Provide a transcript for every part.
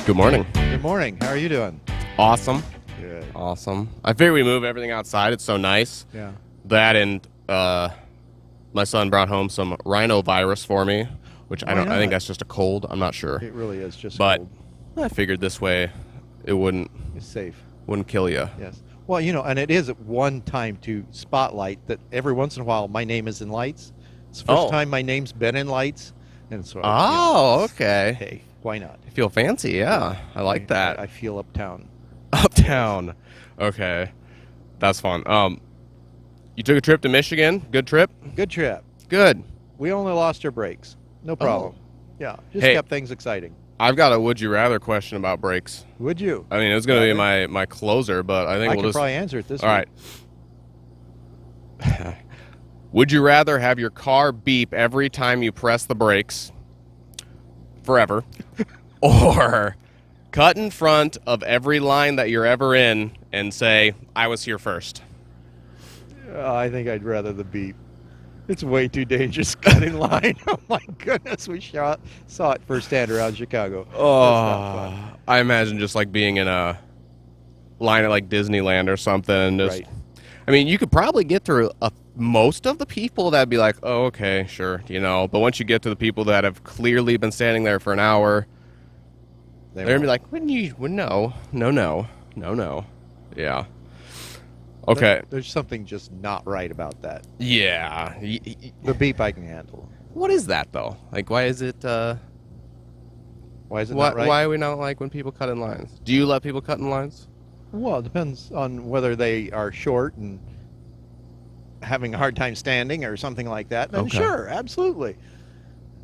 Good morning. Good morning. How are you doing? Awesome. Good. Awesome. I figured we move everything outside. It's so nice. Yeah. That and my son brought home some rhinovirus for me, which Why I think not? that's just a cold. I'm not sure. It really is just But cold. I figured this way it wouldn't It's safe. kill you. Yes. Well, and it is at one time to spotlight that every once in a while my name is in lights. It's the first time my name's been in lights. And so, Okay. hey, why not? I feel fancy. Yeah. I like that. I feel uptown. Uptown. Okay. That's fun. You took a trip to Michigan. Good trip? Good trip. Good. We only lost our brakes. No problem. Yeah. Just Hey. kept things exciting. I've got a would you rather question about brakes. Would you? I mean, it was going to be my closer, but I think I we'll can just... probably answer it this All right. Would you rather have your car beep every time you press the brakes forever or cut in front of every line that you're ever in and say, I was here first? I think I'd rather the beep. It's way too dangerous cutting line. Oh my goodness, we saw it firsthand around Chicago. That's not fun. I imagine just like being in a line at like Disneyland or something. And just, Right. I mean, you could probably get through most of the people that'd be like, oh, okay, sure, But once you get to the people that have clearly been standing there for an hour, they're gonna be like, no. Yeah. Okay. There's something just not right about that. Yeah. The beep I can handle. What is that though? Like, why is it? Why is it not right? Why are we not like when people cut in lines? Do you let people cut in lines? Well, it depends on whether they are short and having a hard time standing or something like that. Then Okay. sure, absolutely.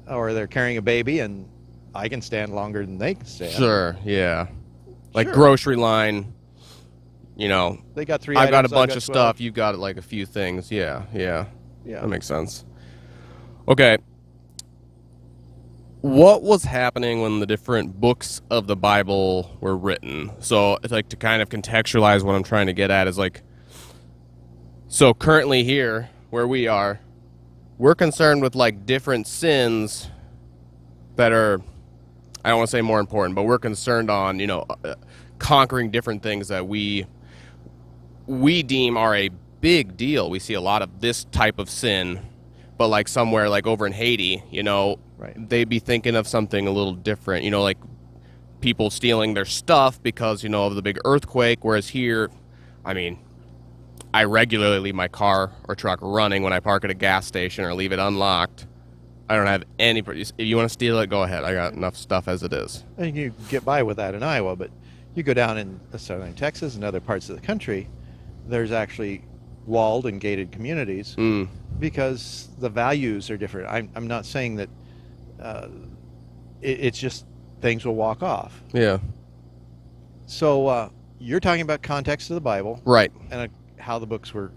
Or they're carrying a baby and I can stand longer than they can stand. Sure. Yeah. Like Sure. grocery line. They got 3 I've got a items, bunch got of 12. stuff. You've got like a few things. Yeah. Yeah. That makes sense. Okay. What was happening when the different books of the Bible were written? So it's like to kind of contextualize what I'm trying to get at is like, so currently here where we are, we're concerned with like different sins that are, I don't want to say more important, but we're concerned on, conquering different things that we deem are a big deal. We see a lot of this type of sin, but like somewhere like over in Haiti, Right. they'd be thinking of something a little different, like people stealing their stuff because, of the big earthquake. Whereas here, I mean, I regularly leave my car or truck running when I park at a gas station or leave it unlocked. I don't have any, if you want to steal it, go ahead. I got enough stuff as it is. And you get by with that in Iowa, but you go down in southern Texas and other parts of the country, there's actually walled and gated communities because the values are different. I'm not saying that it's just things will walk off. Yeah. So you're talking about context of the Bible, Right. and how the books were.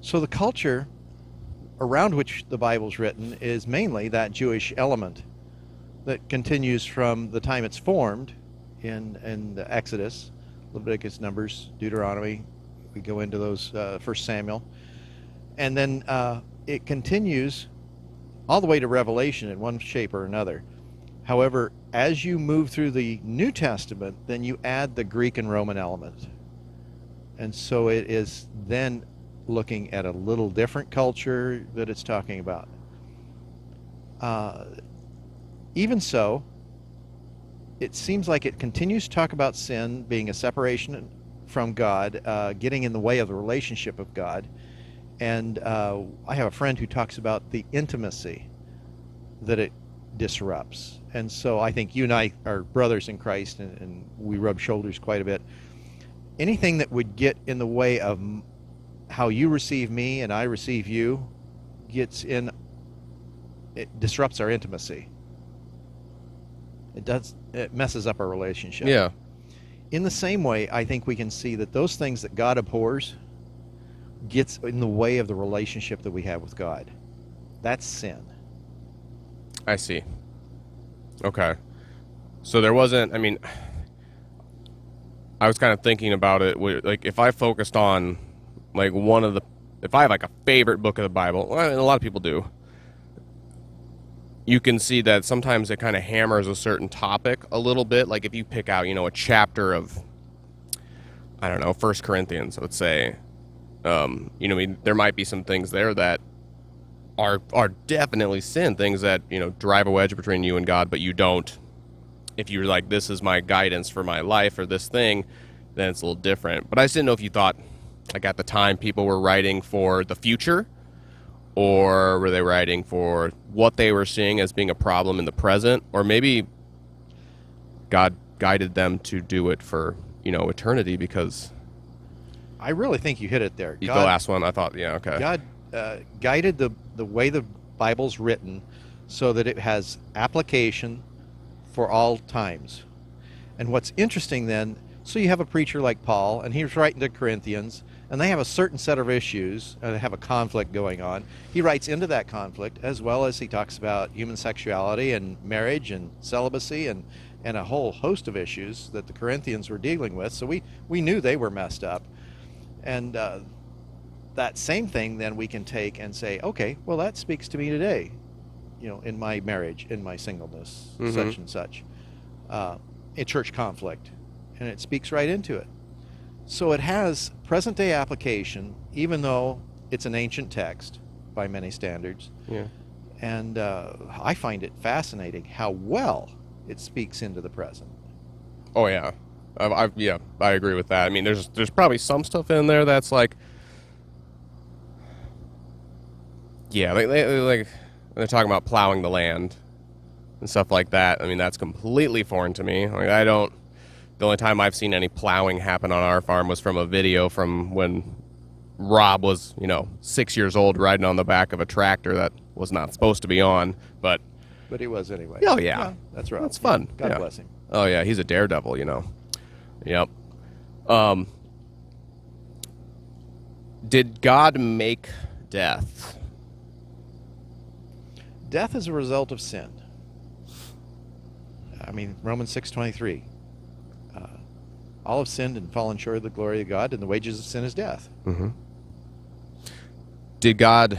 So the culture around which the Bible's written is mainly that Jewish element that continues from the time it's formed in the Exodus, Leviticus, Numbers, Deuteronomy. We go into those, 1 Samuel. And then it continues all the way to Revelation in one shape or another. However, as you move through the New Testament, then you add the Greek and Roman element. And so it is then looking at a little different culture that it's talking about. Even so, it seems like it continues to talk about sin being a separation from God, getting in the way of the relationship of God. And I have a friend who talks about the intimacy that it disrupts. And so I think you and I are brothers in Christ, and we rub shoulders quite a bit. Anything that would get in the way of how you receive me and I receive you it disrupts our intimacy. It messes up our relationship. Yeah. In the same way, I think we can see that those things that God abhors gets in the way of the relationship that we have with God. That's sin. I see. Okay. So there wasn't, I mean, I was kind of thinking about it, like if I focused on like if I have like a favorite book of the Bible, well, I mean, a lot of people do. you can see that sometimes it kind of hammers a certain topic a little bit. Like if you pick out, a chapter of, I don't know, First Corinthians, let's say, there might be some things there that are definitely sin, things that, drive a wedge between you and God, but you don't. If you're like, this is my guidance for my life or this thing, then it's a little different. But I just didn't know if you thought, like at the time, people were writing for the future, or were they writing for what they were seeing as being a problem in the present, or maybe God guided them to do it for, eternity, because I really think you hit it there. the last one, I thought, yeah, okay. God guided the way the Bible's written so that it has application for all times. And what's interesting then, so you have a preacher like Paul, and he was writing to Corinthians, and they have a certain set of issues, they have a conflict going on. He writes into that conflict, as well as he talks about human sexuality and marriage and celibacy and a whole host of issues that the Corinthians were dealing with. So we knew they were messed up. And that same thing then we can take and say, okay, well, that speaks to me today, in my marriage, in my singleness, such and such, in church conflict. And it speaks right into it. So it has present day application, even though it's an ancient text by many standards. Yeah. And I find it fascinating how well it speaks into the present. Oh yeah, I agree with that. I mean, there's probably some stuff in there that's like, yeah, like they're talking about plowing the land and stuff like that. I mean, that's completely foreign to me. Like the only time I've seen any plowing happen on our farm was from a video from when Rob was, 6 years old, riding on the back of a tractor that was not supposed to be on, but he was anyway. Oh yeah, that's right. That's fun. God bless him. Oh yeah, he's a daredevil, Yep. Did God make death? Death is a result of sin. I mean, Romans 6:23. All have sinned and fallen short of the glory of God, and the wages of sin is death. Mm-hmm. Did God?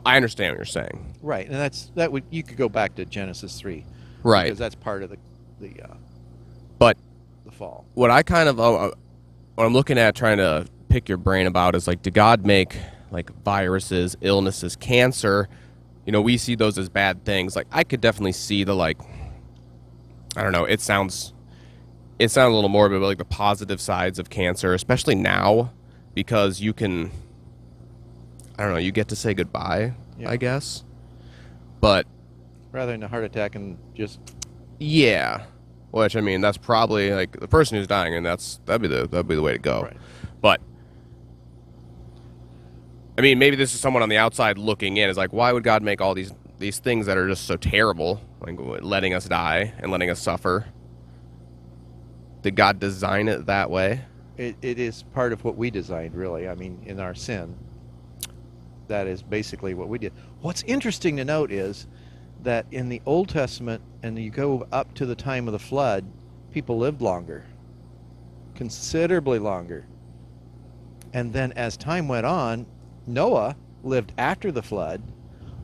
I understand what you're saying. Right, and you could go back to Genesis 3. Right. Because that's part of but the fall. What I kind of what I'm looking at, trying to pick your brain about, is like, did God make like viruses, illnesses, cancer? We see those as bad things. Like I could definitely see the I don't know. It sounds a little morbid, but like the positive sides of cancer, especially now, because you can, I don't know, you get to say goodbye, yeah. I guess. But rather than a heart attack and just, yeah, which I mean, that's probably like the person who's dying, and that'd be the way to go. Right. But I mean, maybe this is someone on the outside looking in, is like, why would God make all these things that are just so terrible, like letting us die and letting us suffer? Did God design it that way? It is part of what we designed, really. I mean, in our sin, that is basically what we did. What's interesting to note is that in the Old Testament, and you go up to the time of the flood, people lived longer, considerably longer. And then as time went on, Noah lived after the flood,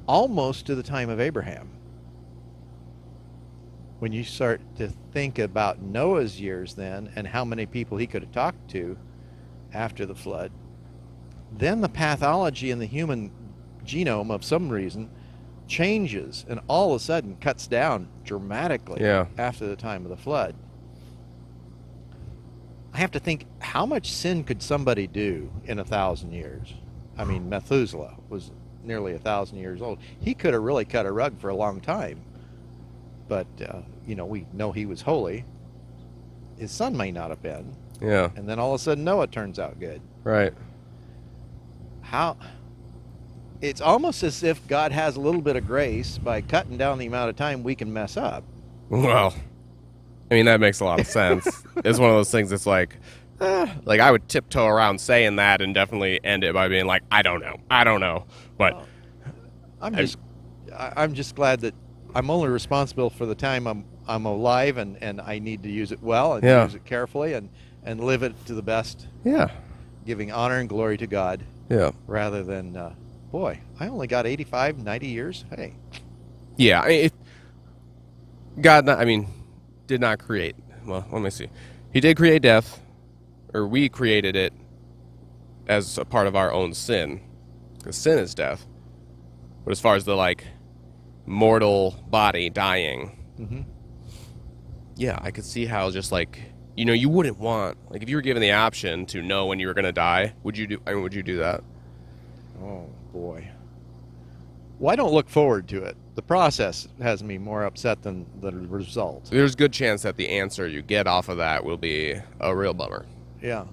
almost to the time of Abraham. When you start to think about Noah's years then, and how many people he could have talked to after the flood, then the pathology in the human genome, of some reason, changes and all of a sudden cuts down dramatically after the time of the flood. I have to think, how much sin could somebody do in 1,000 years? I mean, Methuselah was nearly 1,000 years old. He could have really cut a rug for a long time. But, we know he was holy. His son may not have been. Yeah. And then all of a sudden Noah turns out good. Right. It's almost as if God has a little bit of grace by cutting down the amount of time we can mess up. Well, I mean, that makes a lot of sense. It's one of those things that's like I would tiptoe around saying that and definitely end it by being like, I don't know. But I'm just glad that I'm only responsible for the time I'm alive, and I need to use it well and use it carefully and live it to the best. Yeah. Giving honor and glory to God. Yeah. Rather than boy, I only got 85, 90 years. Hey, Yeah, I mean, God, did not create. Well, let me see. He did create death, or we created it as a part of our own sin, because sin is death. But as far as the like mortal body dying, mm-hmm. yeah, I could see how just like you wouldn't want like if you were given the option to know when you were gonna die, would you do? I mean, would you do that? Oh boy. Well, I don't look forward to it. The process has me more upset than the result. There's a good chance that the answer you get off of that will be a real bummer. Yeah.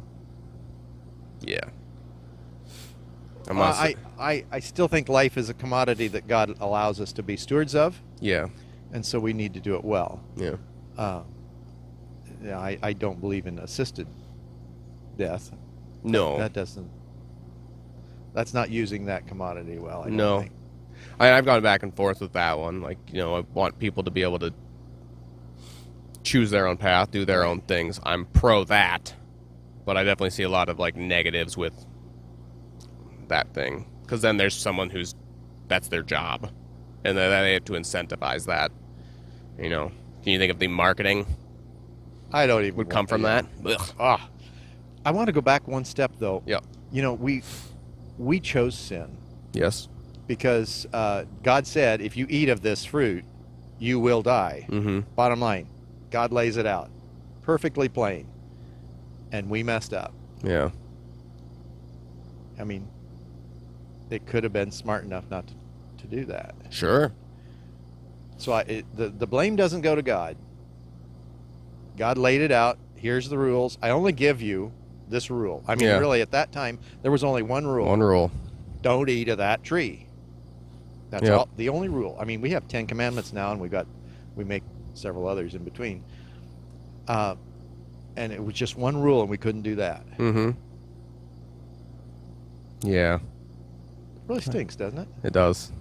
Yeah. I still think life is a commodity that God allows us to be stewards of. Yeah. And so we need to do it well. Yeah. Yeah, I don't believe in assisted death. No. That's not using that commodity well. I don't No. think. I've gone back and forth with that one. Like, I want people to be able to choose their own path, do their own things. I'm pro that, but I definitely see a lot of like negatives with that thing. Because then there's someone that's their job, and then they have to incentivize that. Can you think of the marketing I don't even would come from that? Ugh. I want to go back one step though. Yep. We chose sin. Yes. Because God said, if you eat of this fruit, you will die. Mm-hmm. Bottom line, God lays it out perfectly plain, and we messed up. Yeah. I mean, it could have been smart enough not to do that. Sure. So the blame doesn't go to God. God laid it out. Here's the rules. I only give you this rule. I mean, really, at that time, there was only one rule. One rule. Don't eat of that tree. That's all. The only rule. I mean, we have 10 commandments now, and we make several others in between. And it was just one rule, and we couldn't do that. Mm-hmm. Yeah. It really stinks, doesn't it? It does.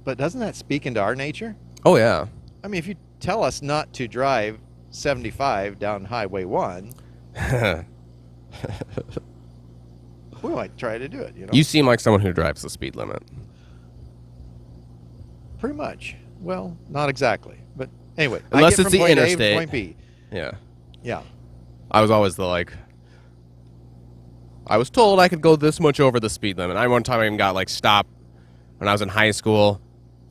But doesn't that speak into our nature? Oh, yeah. I mean, if you tell us not to drive 75 down Highway 1, we might try to do it, You seem like someone who drives the speed limit. Pretty much. Well, not exactly. But anyway. Unless I get it's from the point A interstate. to point B. Yeah. Yeah. I was always I was told I could go this much over the speed limit. One time I even got stopped when I was in high school.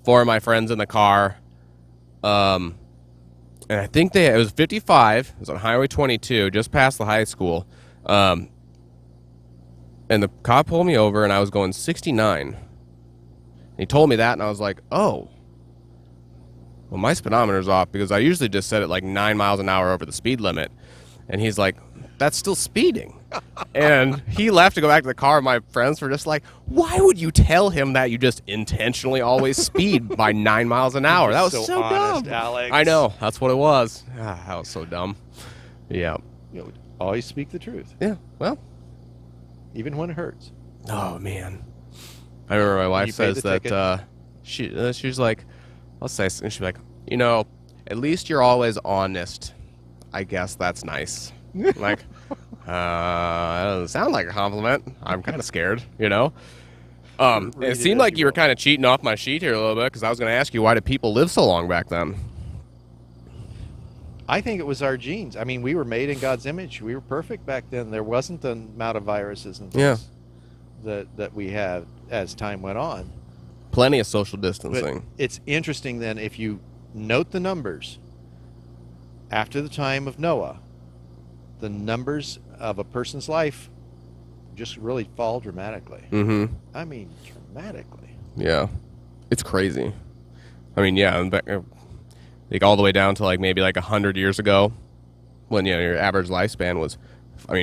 4 of my friends in the car. And I think it was 55. It was on Highway 22, just past the high school. And the cop pulled me over, and I was going 69. He told me that, and I was like, oh. Well, my speedometer's off, because I usually just set it 9 miles an hour over the speed limit. And he's like, that's still speeding. And he left to go back to the car, and my friends were just like, why would you tell him that you just intentionally always speed by 9 miles an hour? That was so honest, dumb. Alex. I know. That's what it was. That was so dumb. Yeah. Always speak the truth. Yeah. Well. Even when it hurts. Oh, man. I remember my wife says that she's like, let's say, and she's like, at least you're always honest. I guess that's nice. Like, that doesn't sound like a compliment. I'm kind of scared, It seemed like you were kind of cheating off my sheet here a little bit, because I was going to ask you, why did people live so long back then? I think it was our genes. I mean, we were made in God's image. We were perfect back then. There wasn't the amount of viruses and things that we had as time went on. Plenty of social distancing. But it's interesting then, if you note the numbers, after the time of Noah, the numbers of a person's life just really fall dramatically. Mm-hmm. I mean, dramatically. Yeah. It's crazy. I mean, yeah, all the way down to maybe 100 years ago, when your average lifespan was,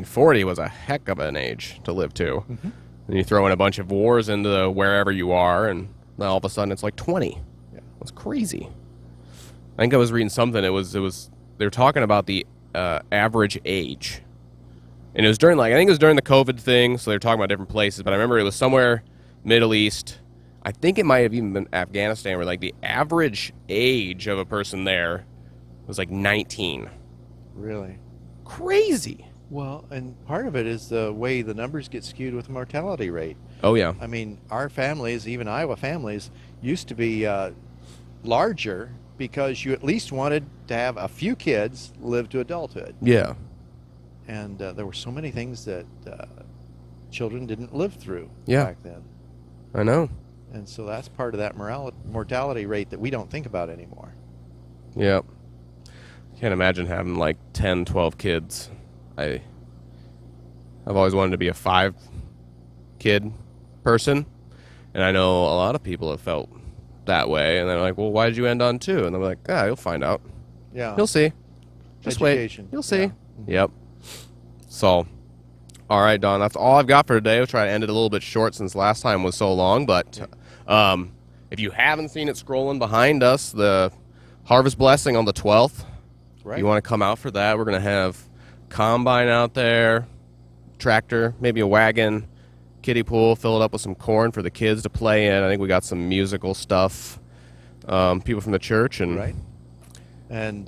40 was a heck of an age to live to. Mm-hmm. And you throw in a bunch of wars into wherever you are, and then all of a sudden it's 20. Yeah. It's crazy. I think I was reading something. It was they were talking about the average age, and it was during I think it was during the COVID thing. So they were talking about different places, but I remember it was somewhere Middle East. I think it might have even been Afghanistan, where the average age of a person there was 19. Really? Crazy. Well, and part of it is the way the numbers get skewed with mortality rate. Oh, yeah. I mean, our families, even Iowa families, used to be larger because you at least wanted to have a few kids live to adulthood. Yeah. And there were so many things that children didn't live through Yeah. back then. I know. And so that's part of that mortality rate that we don't think about anymore. Yep. Can't imagine having like 10, 12 kids. I've always wanted to be a 5-kid person, and I know a lot of people have felt that way, and they're like, well, why did you end on 2? And I'm like, you'll find out. Yeah. You'll see. Just Education. wait. You'll see. Yeah. Yep. So, all right, Don, that's all I've got for today. We'll try to end it a little bit short since last time was so long, but if you haven't seen it scrolling behind us, the Harvest Blessing on the 12th, Right. you want to come out for that. We're going to have combine out there, tractor, maybe a wagon, kiddie pool, fill it up with some corn for the kids to play in. I think we got some musical stuff, people from the church, and Right. And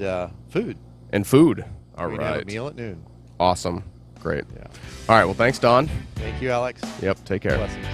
food. and food. All We can have right. a meal at noon. Awesome. Great. Yeah. All right. Well, thanks, Don. Thank you, Alex. Yep. Take care. Blessings.